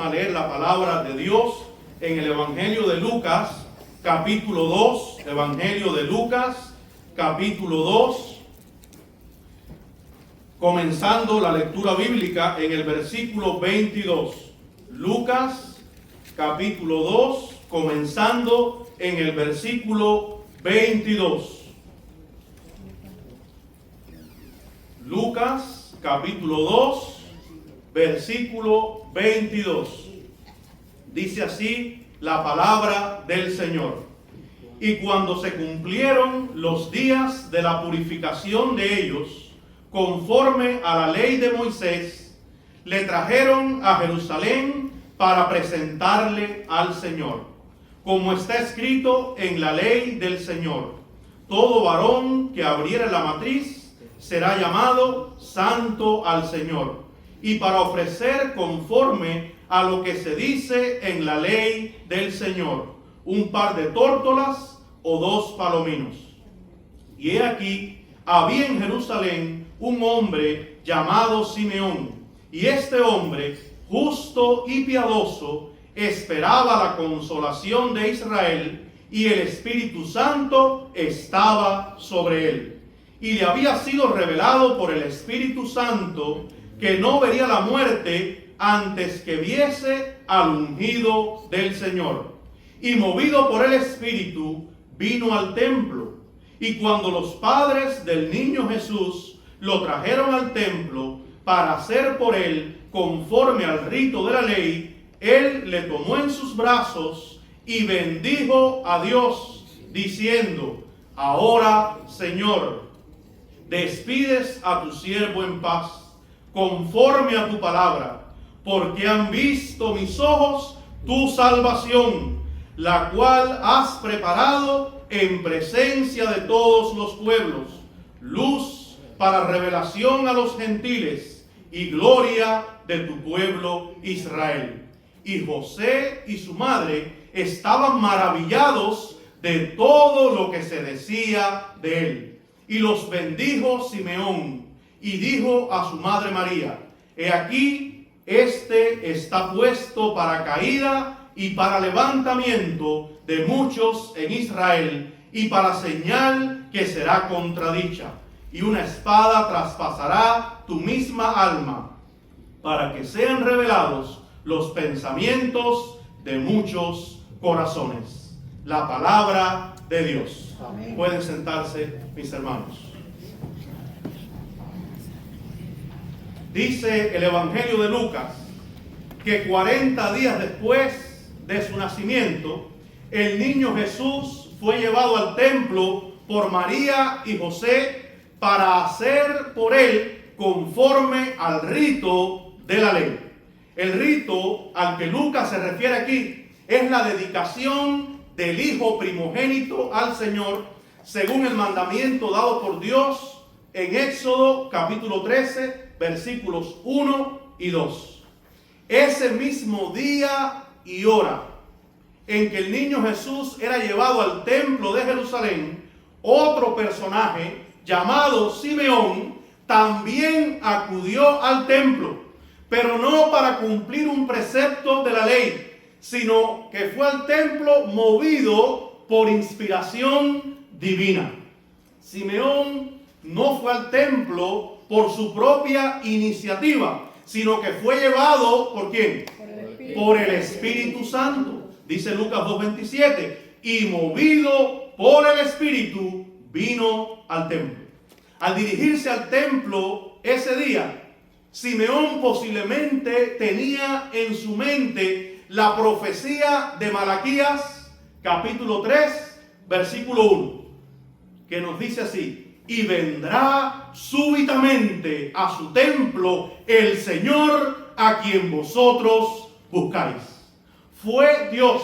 Vamos a leer la palabra de Dios en el Evangelio de Lucas, capítulo 2. Evangelio de Lucas, capítulo 2. Comenzando la lectura bíblica en el versículo 22. Lucas, capítulo 2, comenzando en el versículo 22. Lucas, capítulo 2, versículo 22. Dice así la palabra del Señor. Y cuando se cumplieron los días de la purificación de ellos, conforme a la ley de Moisés, le trajeron a Jerusalén para presentarle al Señor, como está escrito en la ley del Señor: todo varón que abriere la matriz será llamado santo al Señor, y para ofrecer conforme a lo que se dice en la ley del Señor, un par de tórtolas o 2 palominos. Y he aquí, había en Jerusalén un hombre llamado Simeón, y este hombre, justo y piadoso, esperaba la consolación de Israel, y el Espíritu Santo estaba sobre él. Y le había sido revelado por el Espíritu Santo que no vería la muerte antes que viese al ungido del Señor. Y movido por el Espíritu, vino al templo. Y cuando los padres del niño Jesús lo trajeron al templo para hacer por él conforme al rito de la ley, él le tomó en sus brazos y bendijo a Dios, diciendo: ahora, Señor, despides a tu siervo en paz, conforme a tu palabra, porque han visto mis ojos tu salvación, la cual has preparado en presencia de todos los pueblos, luz para revelación a los gentiles y gloria de tu pueblo Israel. Y José y su madre estaban maravillados de todo lo que se decía de él. Y los bendijo Simeón, y dijo a su madre María: he aquí, este está puesto para caída y para levantamiento de muchos en Israel, y para señal que será contradicha. Y una espada traspasará tu misma alma, para que sean revelados los pensamientos de muchos corazones. La palabra de Dios. Amén. Pueden sentarse, mis hermanos. Dice el Evangelio de Lucas que 40 días después de su nacimiento, el niño Jesús fue llevado al templo por María y José para hacer por él conforme al rito de la ley. El rito al que Lucas se refiere aquí es la dedicación del hijo primogénito al Señor, según el mandamiento dado por Dios en Éxodo capítulo 13, versículos 1 y 2. Ese mismo día y hora en que el niño Jesús era llevado al templo de Jerusalén, otro personaje llamado Simeón también acudió al templo, pero no para cumplir un precepto de la ley, sino que fue al templo movido por inspiración divina. Simeón no fue al templo por su propia iniciativa, sino que fue llevado ¿por quién? Por el Espíritu Santo. Dice Lucas 2:27, y movido por el Espíritu vino al templo. Al dirigirse al templo ese día, Simeón posiblemente tenía en su mente la profecía de Malaquías, capítulo 3, versículo 1, que nos dice así: y vendrá súbitamente a su templo el Señor a quien vosotros buscáis. Fue Dios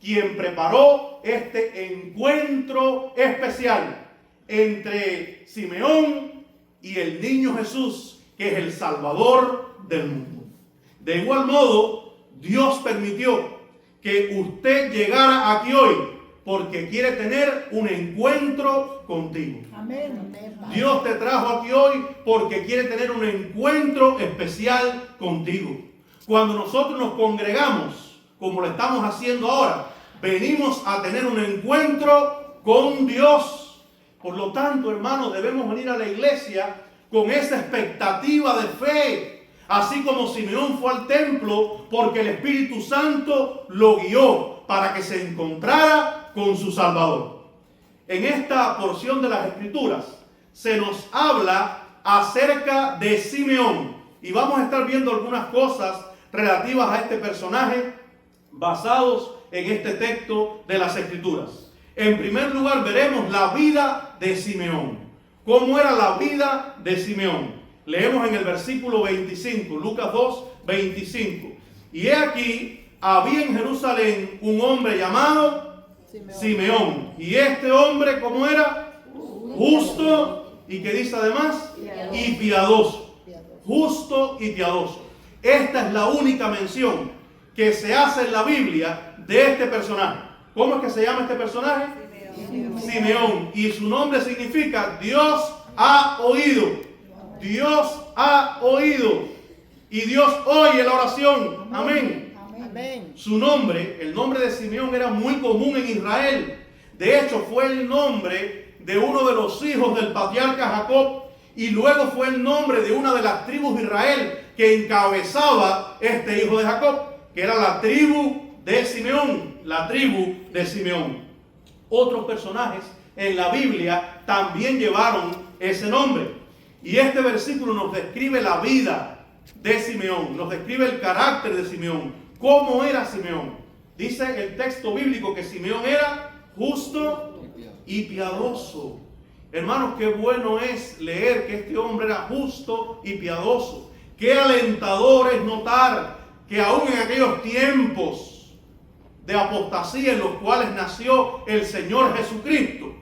quien preparó este encuentro especial entre Simeón y el niño Jesús, que es el Salvador del mundo. De igual modo, Dios permitió que usted llegara aquí hoy porque quiere tener un encuentro contigo. Amén. Dios te trajo aquí hoy porque quiere tener un encuentro especial contigo. Cuando nosotros nos congregamos, como lo estamos haciendo ahora, venimos a tener un encuentro con Dios. Por lo tanto, hermanos, debemos venir a la iglesia con esa expectativa de fe. Así como Simeón fue al templo porque el Espíritu Santo lo guió para que se encontrara con su Salvador. En esta porción de las Escrituras se nos habla acerca de Simeón. Y vamos a estar viendo algunas cosas relativas a este personaje basados en este texto de las Escrituras. En primer lugar, veremos la vida de Simeón. ¿Cómo era la vida de Simeón? Leemos en el versículo 25, Lucas 2, 25. Y he aquí, había en Jerusalén un hombre llamado Simeón. Y este hombre, ¿cómo era? Justo. ¿Y qué dice además? Y piadoso. Justo y piadoso. Esta es la única mención que se hace en la Biblia de este personaje. ¿Cómo es que se llama este personaje? Simeón. Y su nombre significa Dios ha oído. Dios ha oído. Y Dios oye la oración. Amén. Amén. Su nombre, el nombre de Simeón, era muy común en Israel. De hecho, fue el nombre de uno de los hijos del patriarca Jacob. Y luego fue el nombre de una de las tribus de Israel que encabezaba este hijo de Jacob, que era la tribu de Simeón. La tribu de Simeón. Otros personajes en la Biblia también llevaron ese nombre. Y este versículo nos describe la vida de Simeón, nos describe el carácter de Simeón. ¿Cómo era Simeón? Dice el texto bíblico que Simeón era justo y piadoso. Hermanos, qué bueno es leer que este hombre era justo y piadoso. Qué alentador es notar que aún en aquellos tiempos de apostasía en los cuales nació el Señor Jesucristo,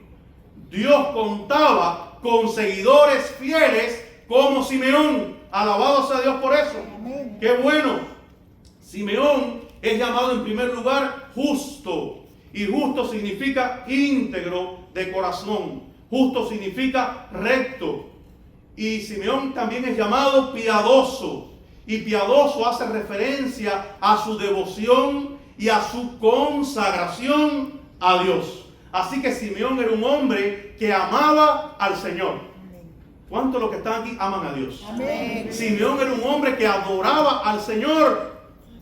Dios contaba con seguidores fieles como Simeón. Alabado sea Dios por eso. Amén. Qué bueno. Simeón es llamado en primer lugar justo. Y justo significa íntegro de corazón. Justo significa recto. Y Simeón también es llamado piadoso. Y piadoso hace referencia a su devoción y a su consagración a Dios. Así que Simeón era un hombre que amaba al Señor. ¿Cuántos de los que están aquí aman a Dios? Amén. Simeón era un hombre que adoraba al Señor.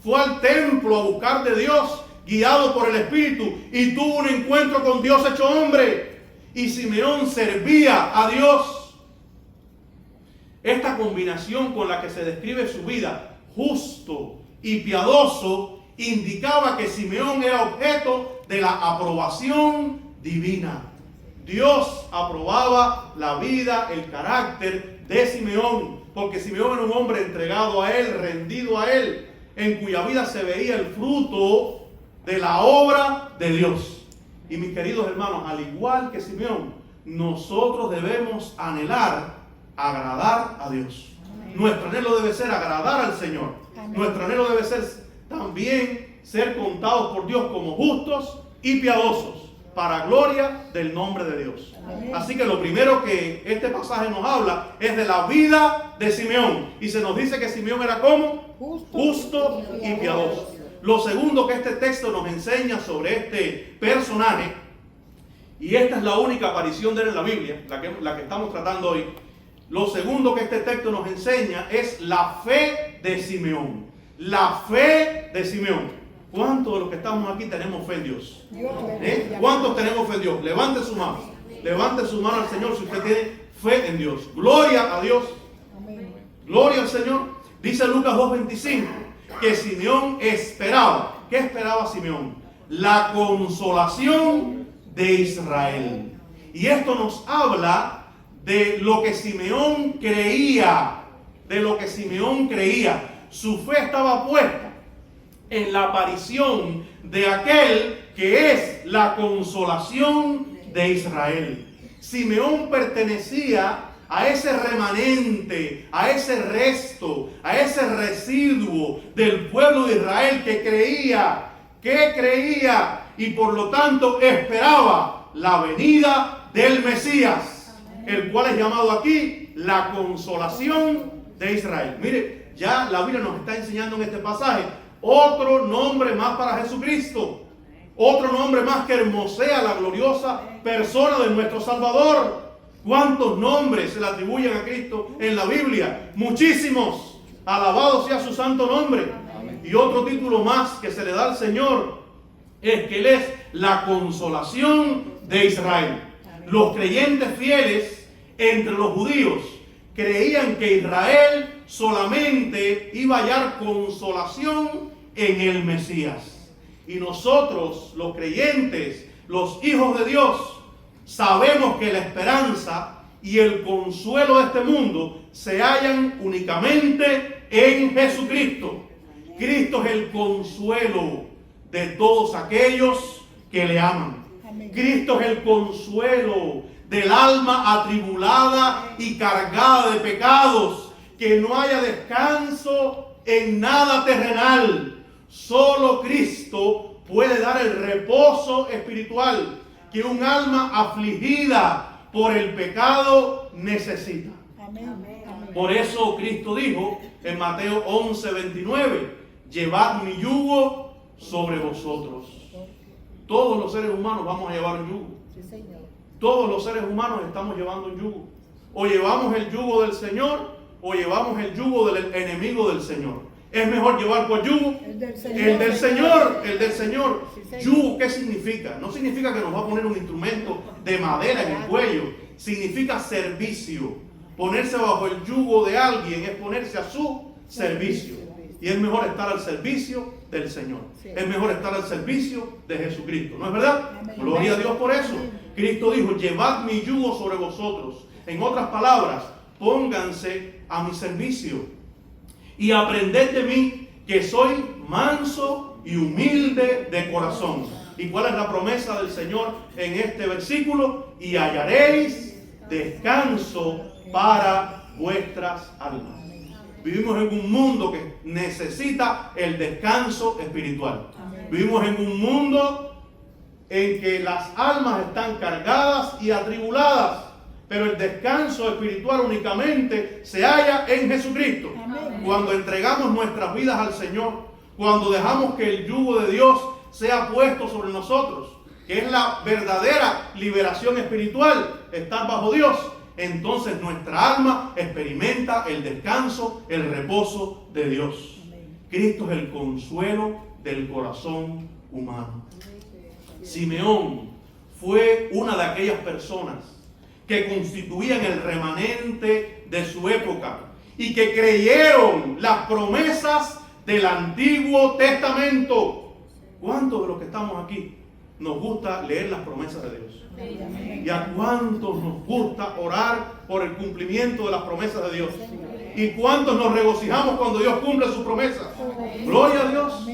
Fue al templo a buscar de Dios, guiado por el Espíritu, y tuvo un encuentro con Dios hecho hombre. Y Simeón servía a Dios. Esta combinación con la que se describe su vida, justo y piadoso, indicaba que Simeón era objeto de la aprobación divina. Dios aprobaba la vida, el carácter de Simeón, porque Simeón era un hombre entregado a Él, rendido a Él, en cuya vida se veía el fruto de la obra de Dios. Y mis queridos hermanos, al igual que Simeón, nosotros debemos anhelar agradar a Dios. Nuestro anhelo debe ser agradar al Señor. Nuestro anhelo debe ser también ser contados por Dios como justos y piadosos, para gloria del nombre de Dios. Amén. Así que lo primero que este pasaje nos habla es de la vida de Simeón. Y se nos dice que Simeón era como justo y piadoso. Lo segundo que este texto nos enseña sobre este personaje, y esta es la única aparición de él en la Biblia, la que estamos tratando hoy. Lo segundo que este texto nos enseña es la fe de Simeón. La fe de Simeón. ¿Cuántos de los que estamos aquí tenemos fe en Dios? ¿Cuántos tenemos fe en Dios? Levante su mano. Levante su mano al Señor si usted tiene fe en Dios. Gloria a Dios. Gloria al Señor. Dice Lucas 2:25 que Simeón esperaba. ¿Qué esperaba Simeón? La consolación de Israel. Y esto nos habla de lo que Simeón creía. De lo que Simeón creía. Su fe estaba puesta en la aparición de aquel que es la consolación de Israel. Simeón pertenecía a ese remanente, a ese resto, a ese residuo del pueblo de Israel que creía y por lo tanto esperaba la venida del Mesías, el cual es llamado aquí la consolación de Israel. Mire, ya la Biblia nos está enseñando en este pasaje otro nombre más para Jesucristo. Otro nombre más que hermosea la gloriosa persona de nuestro Salvador. ¿Cuántos nombres se le atribuyen a Cristo en la Biblia? Muchísimos. Alabado sea su santo nombre. Y otro título más que se le da al Señor es que Él es la consolación de Israel. Los creyentes fieles entre los judíos creían que Israel solamente iba a hallar consolación en el Mesías. Y nosotros, los creyentes, los hijos de Dios, sabemos que la esperanza y el consuelo de este mundo se hallan únicamente en Jesucristo. Cristo es el consuelo de todos aquellos que le aman. Cristo es el consuelo del alma atribulada y cargada de pecados, que no haya descanso en nada terrenal. Solo Cristo puede dar el reposo espiritual que un alma afligida por el pecado necesita. Por eso Cristo dijo en Mateo 11:29, llevad mi yugo sobre vosotros. Todos los seres humanos vamos a llevar un yugo. Todos los seres humanos estamos llevando un yugo. O llevamos el yugo del Señor o llevamos el yugo del enemigo del Señor. Es mejor llevar por yugo el del Señor. El del Señor. Yugo, ¿qué significa? No significa que nos va a poner un instrumento de madera en el cuello. Significa servicio. Ponerse bajo el yugo de alguien es ponerse a su servicio. Y es mejor estar al servicio del Señor. Es mejor estar al servicio de Jesucristo. ¿No es verdad? Gloria a Dios por eso. Cristo dijo, llevad mi yugo sobre vosotros. En otras palabras, pónganse a mi servicio. Y aprended de mí, que soy manso y humilde de corazón. ¿Y cuál es la promesa del Señor en este versículo? Y hallaréis descanso para vuestras almas. Vivimos en un mundo que necesita el descanso espiritual. Vivimos en un mundo en que las almas están cargadas y atribuladas. Pero el descanso espiritual únicamente se halla en Jesucristo. Amén. Cuando entregamos nuestras vidas al Señor, cuando dejamos que el yugo de Dios sea puesto sobre nosotros, que es la verdadera liberación espiritual, estar bajo Dios, entonces nuestra alma experimenta el descanso, el reposo de Dios. Amén. Cristo es el consuelo del corazón humano. Simeón fue una de aquellas personas que constituían el remanente de su época y que creyeron las promesas del Antiguo Testamento. ¿Cuántos de los que estamos aquí nos gusta leer las promesas de Dios? ¿Y a cuántos nos gusta orar por el cumplimiento de las promesas de Dios? ¿Y cuántos nos regocijamos cuando Dios cumple sus promesas? Gloria a Dios.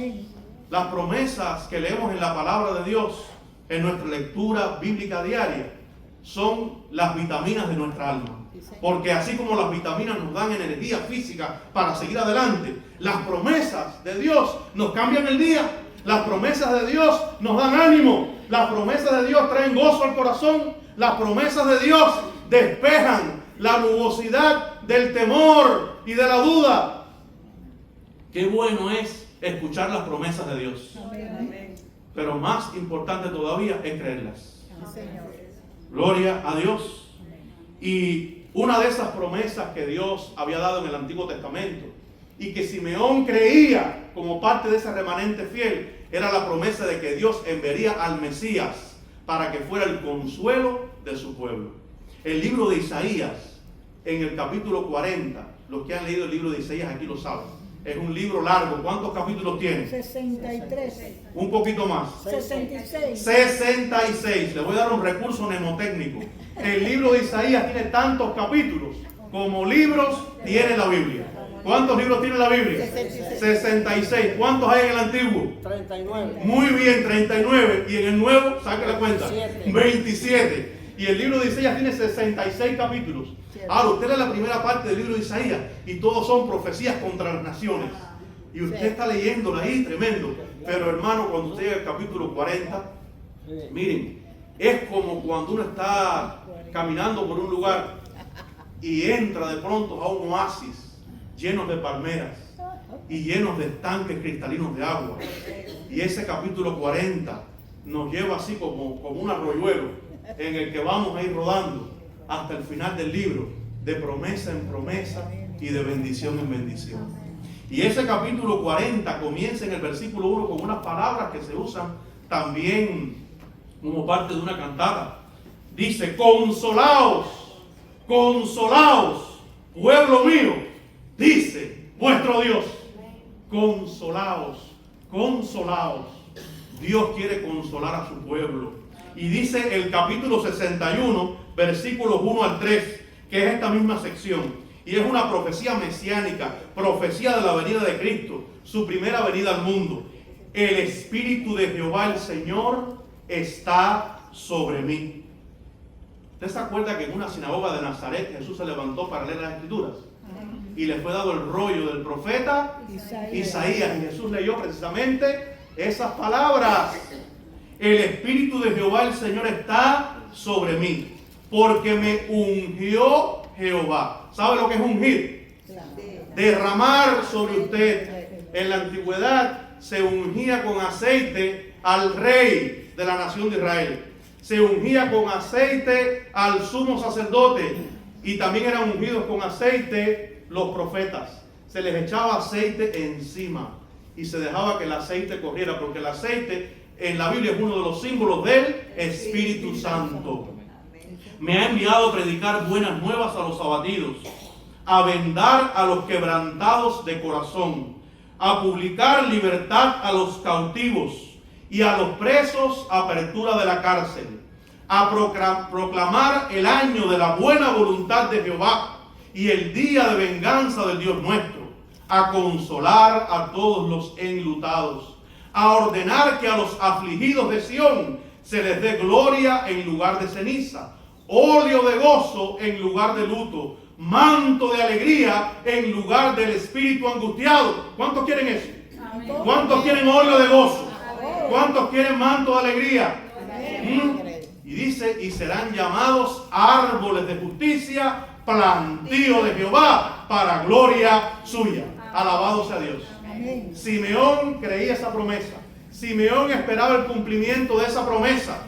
Las promesas que leemos en la palabra de Dios, en nuestra lectura bíblica diaria, son las vitaminas de nuestra alma. Porque así como las vitaminas nos dan energía física para seguir adelante, las promesas de Dios nos cambian el día. Las promesas de Dios nos dan ánimo. Las promesas de Dios traen gozo al corazón. Las promesas de Dios despejan la nubosidad del temor y de la duda. Qué bueno es escuchar las promesas de Dios. Pero más importante todavía es creerlas. Gloria a Dios. Y una de esas promesas que Dios había dado en el Antiguo Testamento y que Simeón creía como parte de ese remanente fiel, era la promesa de que Dios enviaría al Mesías para que fuera el consuelo de su pueblo. El libro de Isaías, en el capítulo 40, los que han leído el libro de Isaías aquí lo saben. Es un libro largo. ¿Cuántos capítulos tiene? 63. Un poquito más. 66. 66. Le voy a dar un recurso mnemotécnico. El libro de Isaías tiene tantos capítulos como libros tiene la Biblia. ¿Cuántos libros tiene la Biblia? 66. ¿Cuántos hay en el Antiguo? 39. Muy bien, 39. Y en el Nuevo, saque la cuenta, 27. Y el libro de Isaías tiene 66 capítulos. Ahora, usted lee la primera parte del libro de Isaías y todos son profecías contra las naciones. Y usted está leyéndola ahí, tremendo. Pero hermano, cuando usted llega al capítulo 40, miren, es como cuando uno está caminando por un lugar y entra de pronto a un oasis llenos de palmeras y llenos de estanques cristalinos de agua. Y ese capítulo 40 nos lleva así como un arroyuelo en el que vamos a ir rodando hasta el final del libro, de promesa en promesa y de bendición en bendición. Y ese capítulo 40 comienza en el versículo 1 con unas palabras que se usan también como parte de una cantata. Dice: consolaos, consolaos, pueblo mío, dice vuestro Dios. Consolaos, consolaos. Dios quiere consolar a su pueblo. Y dice el capítulo 61, versículos 1 al 3, que es esta misma sección. Y es una profecía mesiánica, profecía de la venida de Cristo, su primera venida al mundo. El Espíritu de Jehová el Señor está sobre mí. ¿Usted se acuerda que en una sinagoga de Nazaret Jesús se levantó para leer las Escrituras? Y le fue dado el rollo del profeta Isaías. Y Jesús leyó precisamente esas palabras. El Espíritu de Jehová el Señor está sobre mí, porque me ungió Jehová. ¿Sabe lo que es ungir? Derramar sobre usted. En la antigüedad se ungía con aceite al rey de la nación de Israel. Se ungía con aceite al sumo sacerdote. Y también eran ungidos con aceite los profetas. Se les echaba aceite encima y se dejaba que el aceite corriera, porque el aceite en la Biblia es uno de los símbolos del Espíritu Santo. Me ha enviado a predicar buenas nuevas a los abatidos, a vendar a los quebrantados de corazón, a publicar libertad a los cautivos y a los presos apertura de la cárcel, a proclamar el año de la buena voluntad de Jehová y el día de venganza del Dios nuestro, a consolar a todos los enlutados, a ordenar que a los afligidos de Sión se les dé gloria en lugar de ceniza, óleo de gozo en lugar de luto, manto de alegría en lugar del espíritu angustiado. ¿Cuántos quieren eso? ¿Cuántos quieren óleo de gozo? ¿Cuántos quieren manto de alegría? Y dice: y serán llamados árboles de justicia, plantío de Jehová, para gloria suya. Alabado sea Dios. Simeón creía esa promesa. Simeón esperaba el cumplimiento de esa promesa.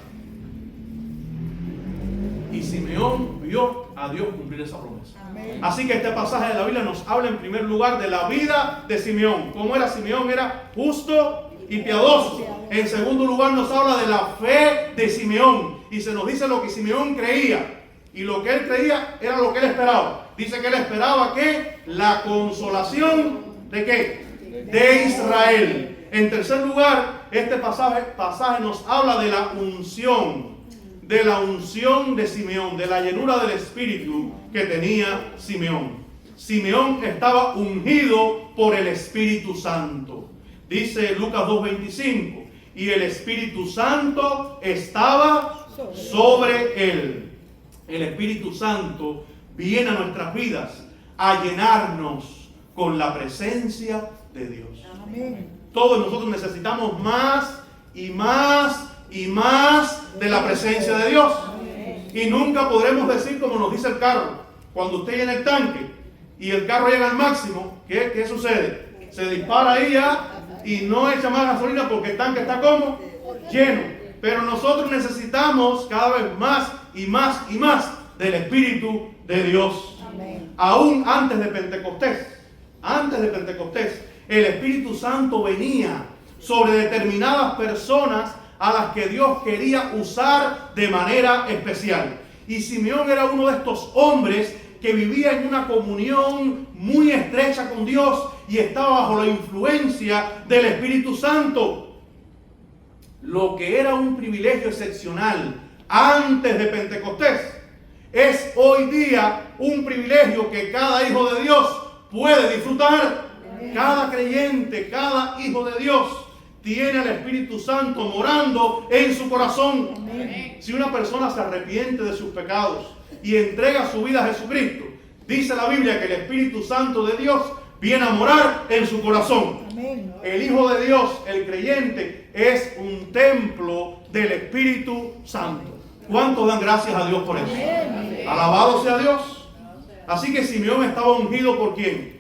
Y Simeón vio a Dios cumplir esa promesa. Así que este pasaje de la Biblia nos habla en primer lugar de la vida de Simeón. ¿Cómo era Simeón? Era justo y piadoso. En segundo lugar nos habla de la fe de Simeón. Y se nos dice lo que Simeón creía. Y lo que él creía era lo que él esperaba. Dice que él esperaba que la consolación ¿de qué? De Israel. En tercer lugar, este pasaje nos habla de la unción de Simeón, de la llenura del Espíritu que tenía Simeón. Simeón estaba ungido por el Espíritu Santo. Dice Lucas 2:25, y el Espíritu Santo estaba sobre él. El Espíritu Santo viene a nuestras vidas a llenarnos con la presencia de Dios. Amén. Todos nosotros necesitamos más y más y más de la presencia de Dios. Y nunca podremos decir como nos dice el carro. Cuando usted llena el tanque y el carro llega al máximo, ¿qué sucede? Se dispara ahí ya y no echa más gasolina porque el tanque está como lleno. Pero nosotros necesitamos cada vez más y más y más del Espíritu de Dios. Amén. Aún antes de Pentecostés, el Espíritu Santo venía sobre determinadas personas a las que Dios quería usar de manera especial. Y Simeón era uno de estos hombres que vivía en una comunión muy estrecha con Dios y estaba bajo la influencia del Espíritu Santo. Lo que era un privilegio excepcional antes de Pentecostés es hoy día un privilegio que cada hijo de Dios puede disfrutar. Cada creyente, cada hijo de Dios tiene al Espíritu Santo morando en su corazón. Amén. Si una persona se arrepiente de sus pecados y entrega su vida a Jesucristo, dice la Biblia que el Espíritu Santo de Dios viene a morar en su corazón. Amén. El Hijo de Dios, el creyente, es un templo del Espíritu Santo. ¿Cuántos dan gracias a Dios por eso? Amén. Alabado sea Dios. Así que Simeón estaba ungido ¿por quién?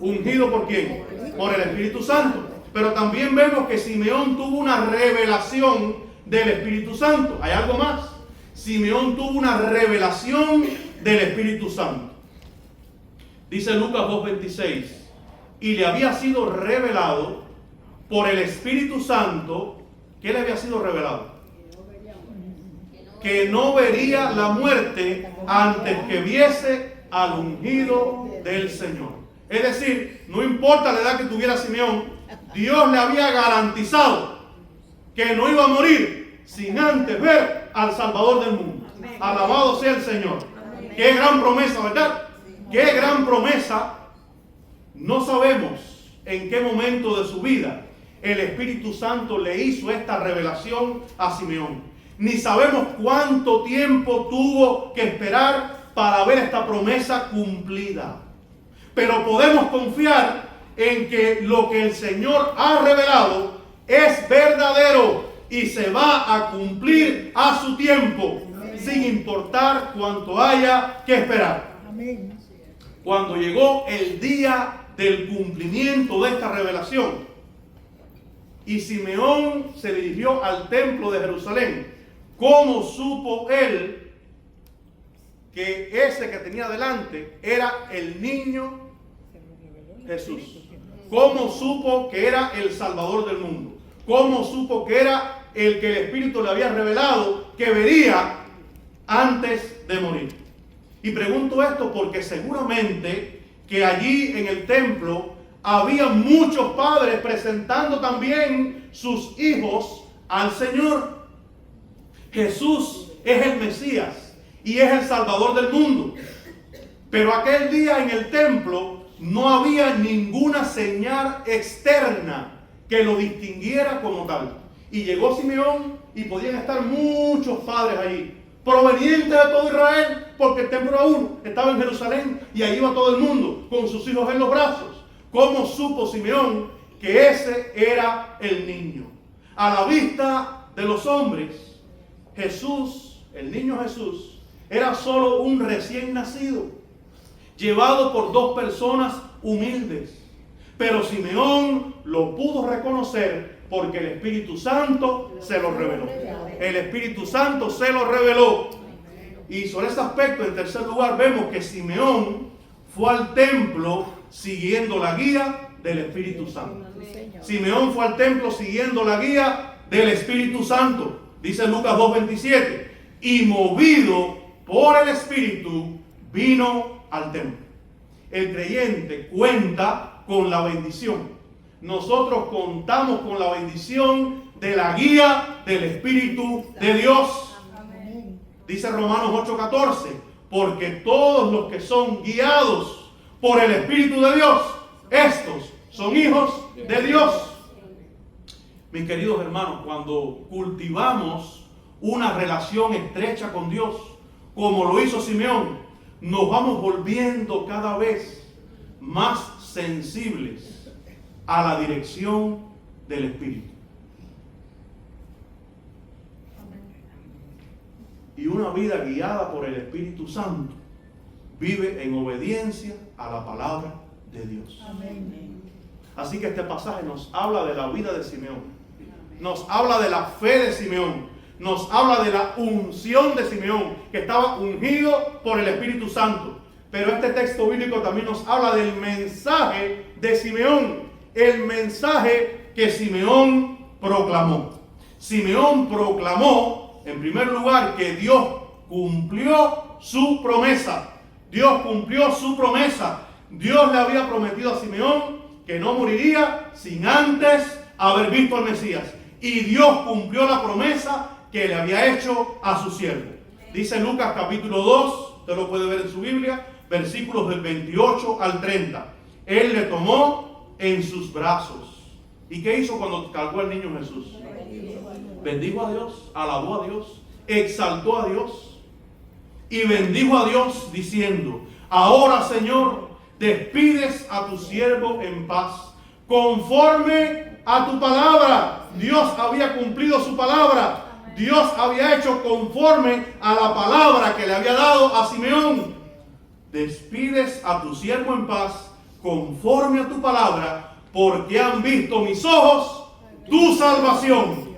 ¿Ungido por quién? Por el Espíritu Santo. Pero también vemos que Simeón tuvo una revelación del Espíritu Santo. ¿Hay algo más? Simeón tuvo una revelación del Espíritu Santo. Dice Lucas 2:26, y le había sido revelado por el Espíritu Santo. ¿Qué le había sido revelado? Que no vería la muerte antes que viese al ungido del Señor. Es decir, no importa la edad que tuviera Simeón, Dios le había garantizado que no iba a morir sin antes ver al Salvador del mundo. Alabado sea el Señor. Qué gran promesa, ¿verdad? Qué gran promesa. No sabemos en qué momento de su vida el Espíritu Santo le hizo esta revelación a Simeón. Ni sabemos cuánto tiempo tuvo que esperar para ver esta promesa cumplida. Pero podemos confiar en que lo que el Señor ha revelado es verdadero y se va a cumplir a su tiempo, sin importar cuánto haya que esperar. Amén. Cuando llegó el día del cumplimiento de esta revelación, y Simeón se dirigió al templo de Jerusalén, ¿cómo supo él que ese que tenía delante era el niño Jesús? ¿Cómo supo que era el Salvador del mundo? ¿Cómo supo que era el que el Espíritu le había revelado que vería antes de morir? Y pregunto esto porque seguramente que allí en el templo había muchos padres presentando también sus hijos al Señor. Jesús es el Mesías y es el Salvador del mundo. Pero aquel día en el templo no había ninguna señal externa que lo distinguiera como tal. Y llegó Simeón y podían estar muchos padres allí, provenientes de todo Israel, porque el templo aún estaba en Jerusalén y allí iba todo el mundo con sus hijos en los brazos. ¿Cómo supo Simeón que ese era el niño? A la vista de los hombres, Jesús, el niño Jesús, era solo un recién nacido, llevado por dos personas humildes. Pero Simeón lo pudo reconocer porque el Espíritu Santo se lo reveló. El Espíritu Santo se lo reveló. Y sobre ese aspecto, en tercer lugar, vemos que Simeón fue al templo siguiendo la guía del Espíritu Santo. Simeón fue al templo siguiendo la guía del Espíritu Santo. Dice Lucas 2:27, y movido por el Espíritu vino al templo. El creyente cuenta con la bendición. Nosotros contamos con la bendición de la guía del Espíritu de Dios. Dice Romanos 8:14, porque todos los que son guiados por el Espíritu de Dios, estos son hijos de Dios. Mis queridos hermanos, cuando cultivamos una relación estrecha con Dios, como lo hizo Simeón, nos vamos volviendo cada vez más sensibles a la dirección del Espíritu. Y una vida guiada por el Espíritu Santo vive en obediencia a la palabra de Dios. Amén. Así que este pasaje nos habla de la vida de Simeón. Nos habla de la fe de Simeón. Nos habla de la unción de Simeón, que estaba ungido por el Espíritu Santo. Pero este texto bíblico también nos habla del mensaje de Simeón. El mensaje que Simeón proclamó. Simeón proclamó, en primer lugar, que Dios cumplió su promesa. Dios cumplió su promesa. Dios le había prometido a Simeón que no moriría sin antes haber visto al Mesías. Y Dios cumplió la promesa que le había hecho a su siervo. Dice Lucas capítulo 2, usted lo puede ver en su Biblia, versículos del 28 al 30. Él le tomó en sus brazos. ¿Y qué hizo cuando cargó al niño Jesús? Bendijo a Dios, alabó a Dios, exaltó a Dios y bendijo a Dios diciendo: ahora, Señor, despides a tu siervo en paz, conforme a tu palabra. Dios había cumplido su palabra. Dios había hecho conforme a la palabra que le había dado a Simeón. Despides a tu siervo en paz, conforme a tu palabra, porque han visto mis ojos tu salvación.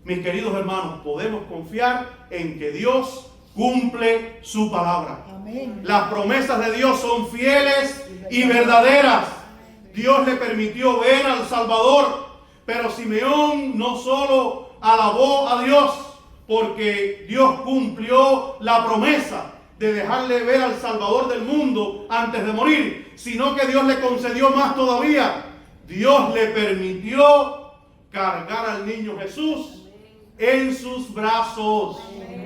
Mis queridos hermanos, podemos confiar en que Dios cumple su palabra. Amén. Las promesas de Dios son fieles y verdaderas. Dios le permitió ver al Salvador, pero Simeón no solo alabó a Dios porque Dios cumplió la promesa de dejarle ver al Salvador del mundo antes de morir, sino que Dios le concedió más todavía. Dios le permitió cargar al niño Jesús en sus brazos.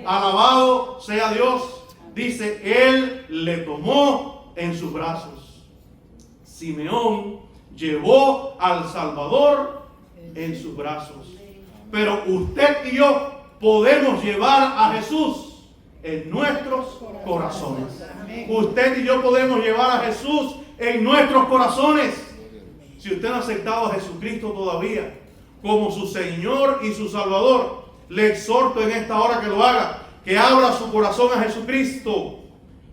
Alabado sea Dios. Dice, Él le tomó en sus brazos. Simeón llevó al Salvador en sus brazos. Pero usted y yo podemos llevar a Jesús en nuestros corazones. Usted y yo podemos llevar a Jesús en nuestros corazones. Si usted no ha aceptado a Jesucristo todavía como su Señor y su Salvador, le exhorto en esta hora que lo haga, que abra su corazón a Jesucristo.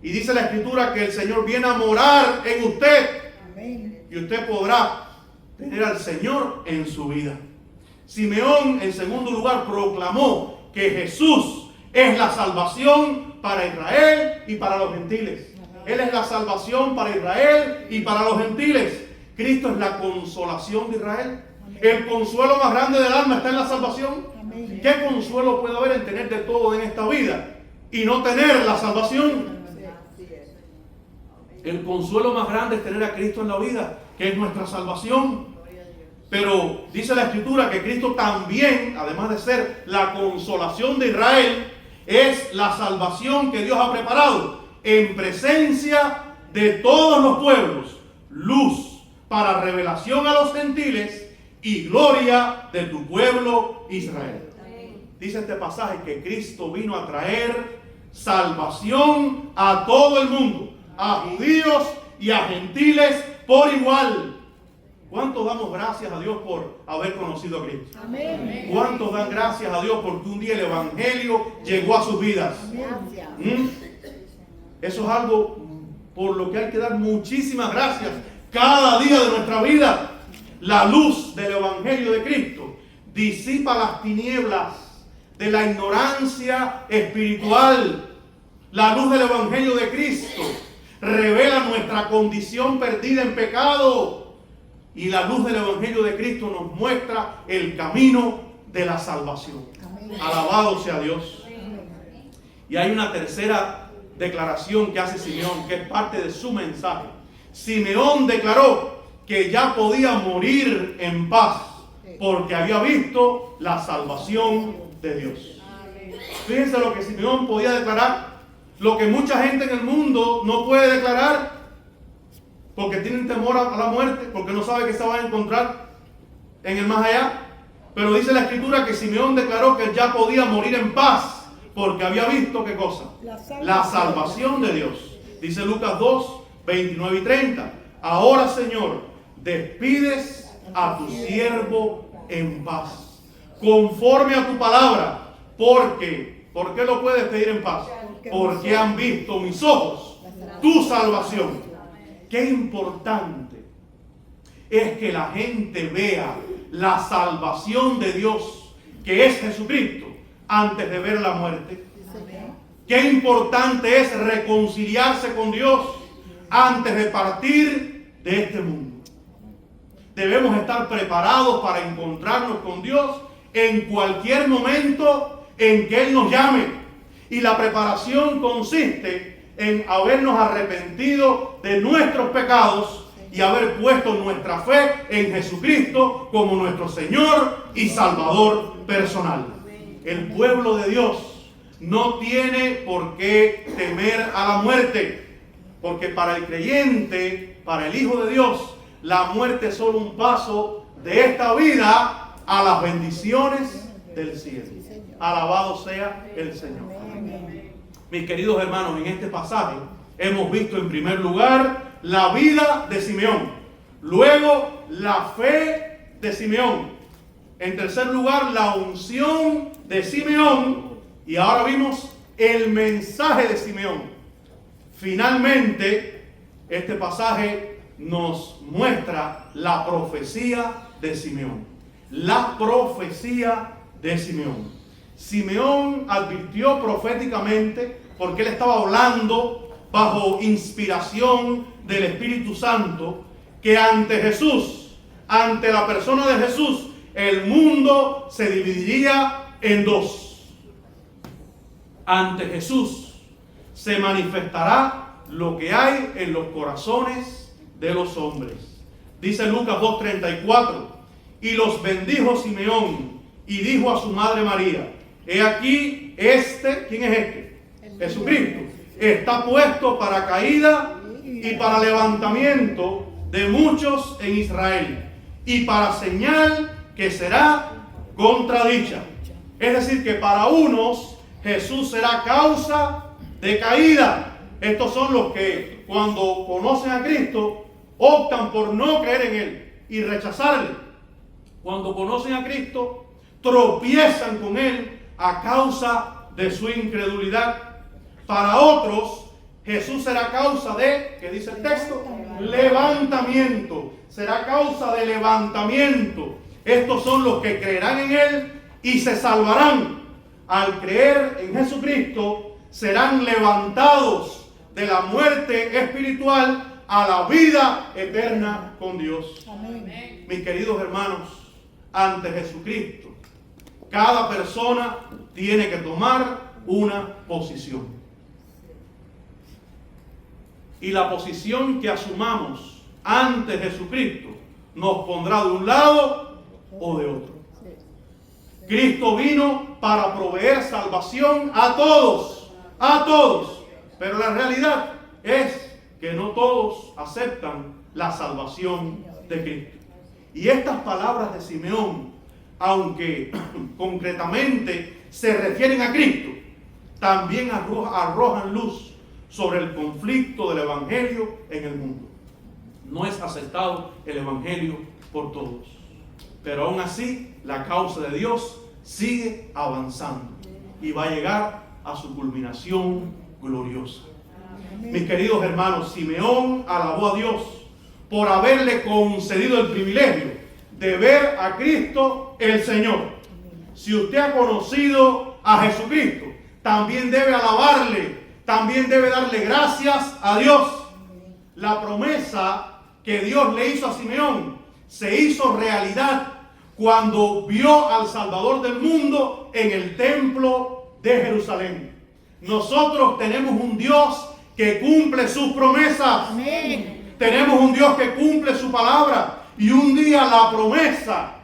Y dice la Escritura que el Señor viene a morar en usted. Amén. Y usted podrá tener al Señor en su vida. Simeón, en segundo lugar, proclamó que Jesús es la salvación para Israel y para los gentiles. Él es la salvación para Israel y para los gentiles. Cristo es la consolación de Israel. El consuelo más grande del alma está en la salvación. Amén. ¿Qué consuelo puede haber en tener de todo en esta vida y no tener la salvación? El consuelo más grande es tener a Cristo en la vida, que es nuestra salvación. Pero dice la Escritura que Cristo también, además de ser la consolación de Israel, es la salvación que Dios ha preparado en presencia de todos los pueblos, luz para revelación a los gentiles y gloria de tu pueblo Israel. Dice este pasaje que Cristo vino a traer salvación a todo el mundo, a judíos y a gentiles por igual. ¿Cuántos damos gracias a Dios por haber conocido a Cristo? Amén. ¿Cuántos dan gracias a Dios porque un día el Evangelio llegó a sus vidas? Eso es algo por lo que hay que dar muchísimas gracias cada día de nuestra vida. La luz del Evangelio de Cristo disipa las tinieblas de la ignorancia espiritual. La luz del Evangelio de Cristo revela nuestra condición perdida en pecado. Y la luz del Evangelio de Cristo nos muestra el camino de la salvación. Alabado sea Dios. Y hay una tercera declaración que hace Simeón, que es parte de su mensaje. Simeón declaró que ya podía morir en paz porque había visto la salvación de Dios. Fíjense lo que Simeón podía declarar, lo que mucha gente en el mundo no puede declarar porque tienen temor a la muerte, porque no sabe que se va a encontrar en el más allá. Pero dice la Escritura que Simeón declaró que ya podía morir en paz porque había visto ¿qué cosa? La salvación de Dios. Dice Lucas 2, 29 y 30. Ahora, Señor, despides a tu siervo en paz, conforme a tu palabra, porque ¿por qué lo puedes pedir en paz? Porque han visto mis ojos tu salvación. Qué importante es que la gente vea la salvación de Dios, que es Jesucristo, antes de ver la muerte. Qué importante es reconciliarse con Dios antes de partir de este mundo. Debemos estar preparados para encontrarnos con Dios en cualquier momento en que Él nos llame. Y la preparación consiste en habernos arrepentido de nuestros pecados y haber puesto nuestra fe en Jesucristo como nuestro Señor y Salvador personal. El pueblo de Dios no tiene por qué temer a la muerte, porque para el creyente, para el Hijo de Dios, la muerte es solo un paso de esta vida a las bendiciones del cielo. Alabado sea el Señor. Mis queridos hermanos, en este pasaje hemos visto en primer lugar la vida de Simeón, luego la fe de Simeón, en tercer lugar la unción de Simeón y ahora vimos el mensaje de Simeón. Finalmente, este pasaje nos muestra la profecía de Simeón. La profecía de Simeón. Simeón advirtió proféticamente, porque él estaba hablando bajo inspiración del Espíritu Santo, que ante Jesús, ante la persona de Jesús, el mundo se dividiría en dos. Ante Jesús se manifestará lo que hay en los corazones de los hombres. Dice Lucas 2:34, y los bendijo Simeón y dijo a su madre María, he aquí ¿quién es este? Jesucristo. Está puesto para caída y para levantamiento de muchos en Israel, y para señal que será contradicha. Es decir, que para unos Jesús será causa de caída. Estos son los que cuando conocen a Cristo optan por no creer en Él y rechazarle. Cuando conocen a Cristo tropiezan con Él a causa de su incredulidad. Para otros Jesús será causa de, ¿qué dice el texto? Levantamiento. Será causa de levantamiento. Estos son los que creerán en Él y se salvarán. Al creer en Jesucristo serán levantados de la muerte espiritual a la vida eterna con Dios. Amén. Mis queridos hermanos, ante Jesucristo, cada persona tiene que tomar una posición. Y la posición que asumamos ante Jesucristo nos pondrá de un lado o de otro. Cristo vino para proveer salvación a todos, pero la realidad es que no todos aceptan la salvación de Cristo. Y estas palabras de Simeón, aunque concretamente se refieren a Cristo, también arrojan luz sobre el conflicto del Evangelio en el mundo. No es aceptado el Evangelio por todos, pero aún así la causa de Dios sigue avanzando y va a llegar a su culminación gloriosa. Mis queridos hermanos, Simeón alabó a Dios por haberle concedido el privilegio de ver a Cristo el Señor. Si usted ha conocido a Jesucristo, también debe alabarle, también debe darle gracias a Dios. La promesa que Dios le hizo a Simeón se hizo realidad cuando vio al Salvador del mundo en el templo de Jerusalén. Nosotros tenemos un Dios que cumple sus promesas. Amén. Tenemos un Dios que cumple su palabra. Y un día la promesa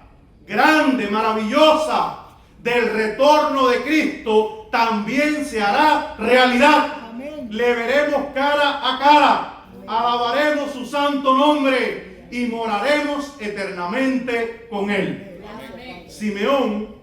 grande, maravillosa del retorno de Cristo también se hará realidad. Amén. Le veremos cara a cara. Alabaremos su santo nombre y moraremos eternamente con Él. Simeón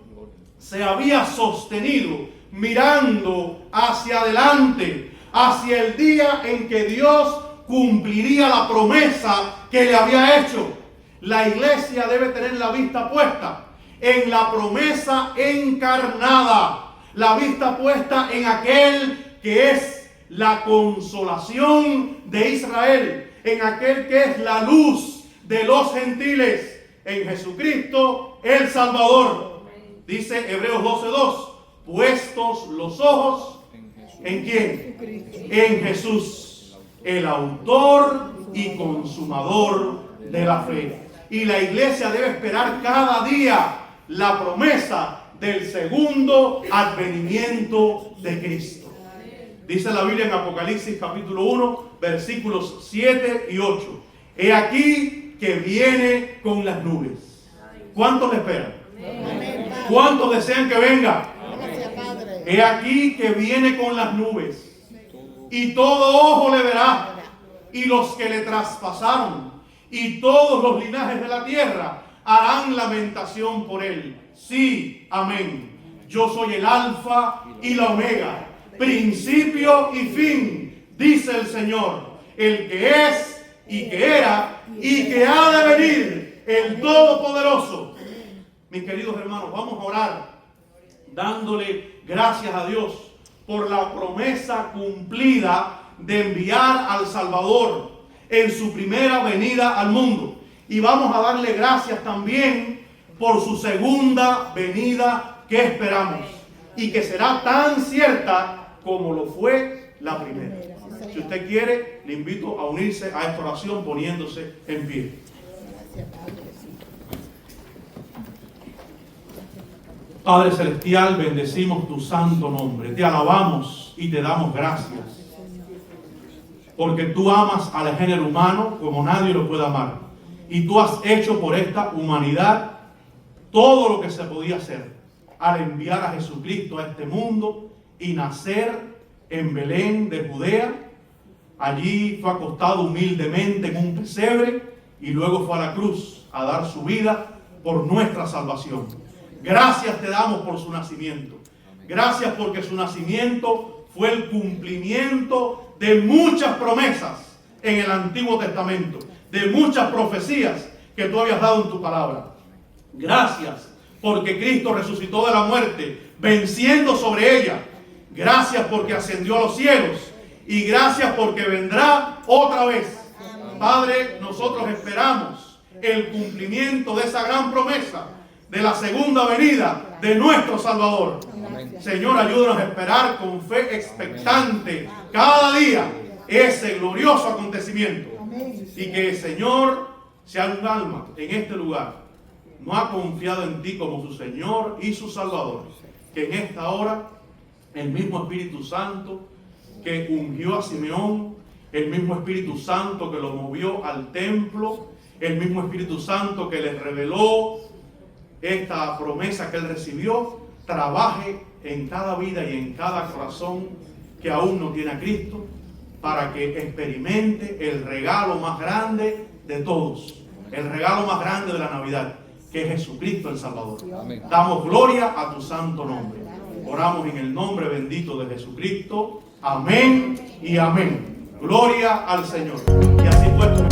se había sostenido mirando hacia adelante, hacia el día en que Dios cumpliría la promesa que le había hecho. La iglesia debe tener la vista puesta en la promesa encarnada, la vista puesta en aquel que es la consolación de Israel, en aquel que es la luz de los gentiles, en Jesucristo el Salvador. Dice Hebreos 12:2, puestos los ojos ¿en quién? En Jesús, el autor y consumador de la fe. Y la iglesia debe esperar cada día la promesa del segundo advenimiento de Cristo. Dice la Biblia en Apocalipsis capítulo 1, versículos 7 y 8. He aquí que viene con las nubes. ¿Cuántos le esperan? ¿Cuántos desean que venga? Gracias, Padre. He aquí que viene con las nubes, y todo ojo le verá, y los que le traspasaron, y todos los linajes de la tierra harán lamentación por él. Sí, amén. Yo soy el alfa y la omega, principio y fin, dice el Señor, el que es y que era y que ha de venir, el Todopoderoso. Mis queridos hermanos, vamos a orar dándole gracias a Dios por la promesa cumplida de enviar al Salvador, en su primera venida al mundo. Y vamos a darle gracias también por su segunda venida que esperamos y que será tan cierta como lo fue la primera. Si usted quiere, le invito a unirse a esta oración poniéndose en pie. Padre Celestial, bendecimos tu santo nombre. Te alabamos y te damos gracias. Porque tú amas al género humano como nadie lo puede amar. Y tú has hecho por esta humanidad todo lo que se podía hacer al enviar a Jesucristo a este mundo y nacer en Belén de Judea. Allí fue acostado humildemente en un pesebre y luego fue a la cruz a dar su vida por nuestra salvación. Gracias te damos por su nacimiento. Gracias porque su nacimiento fue el cumplimiento de muchas promesas en el Antiguo Testamento, de muchas profecías que tú habías dado en tu palabra. Gracias porque Cristo resucitó de la muerte, venciendo sobre ella. Gracias porque ascendió a los cielos. Y gracias porque vendrá otra vez. Padre, nosotros esperamos el cumplimiento de esa gran promesa de la segunda venida de nuestro Salvador. Señor, ayúdanos a esperar con fe expectante cada día ese glorioso acontecimiento. Y que, Señor, si algún alma en este lugar no ha confiado en ti como su Señor y su Salvador, que en esta hora el mismo Espíritu Santo que ungió a Simeón, el mismo Espíritu Santo que lo movió al templo, el mismo Espíritu Santo que le reveló esta promesa que él recibió, trabaje en cada vida y en cada corazón que aún no tiene a Cristo, para que experimente el regalo más grande de todos, el regalo más grande de la Navidad, que es Jesucristo el Salvador. Amén. Damos gloria a tu santo nombre. Oramos en el nombre bendito de Jesucristo. Amén y amén. Gloria al Señor. Y así puesto.